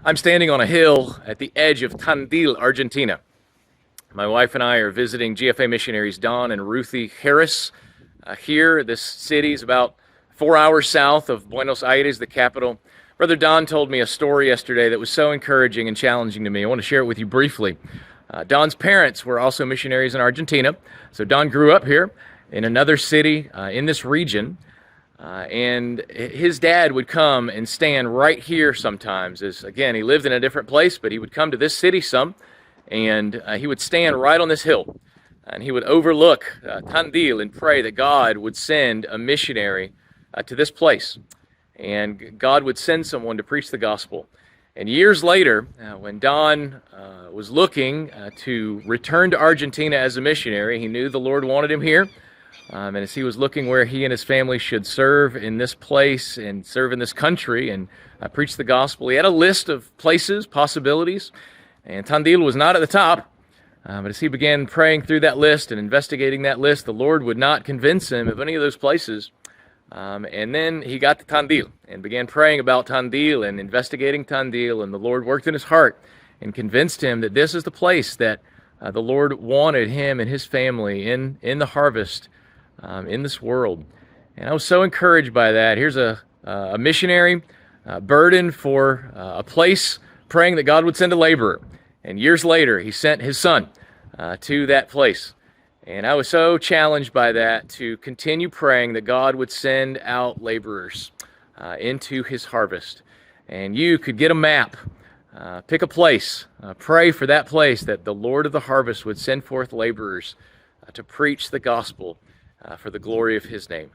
I'm standing on a hill at the edge of Tandil, Argentina. My wife and I are visiting GFA missionaries Don and Ruthie Harris here. This city is about 4 hours south of Buenos Aires, the capital. Brother Don told me a story yesterday that was so encouraging and challenging to me. I want to share it with you briefly. Don's parents were also missionaries in Argentina. So Don grew up here in another city in this region. And his dad would come and stand right here sometimes. Again, he lived in a different place, but he would come to this city some, and he would stand right on this hill, and he would overlook Tandil and pray that God would send a missionary to this place, and God would send someone to preach the gospel. And years later, when Don was looking to return to Argentina as a missionary, he knew the Lord wanted him here. And as he was looking where he and his family should serve in this place and serve in this country and preach the gospel, he had a list of places, possibilities, and Tandil was not at the top. But as he began praying through that list and investigating that list, the Lord would not convince him of any of those places. And then he got to Tandil and began praying about Tandil and investigating Tandil, and the Lord worked in his heart and convinced him that this is the place that the Lord wanted him and his family in the harvest in this world. And I was so encouraged by that. Here's a missionary burden for a place, praying that God would send a laborer. And years later, he sent his son to that place. And I was so challenged by that to continue praying that God would send out laborers into his harvest. And you could get a map, pick a place, pray for that place, that the Lord of the harvest would send forth laborers to preach the gospel for the glory of his name.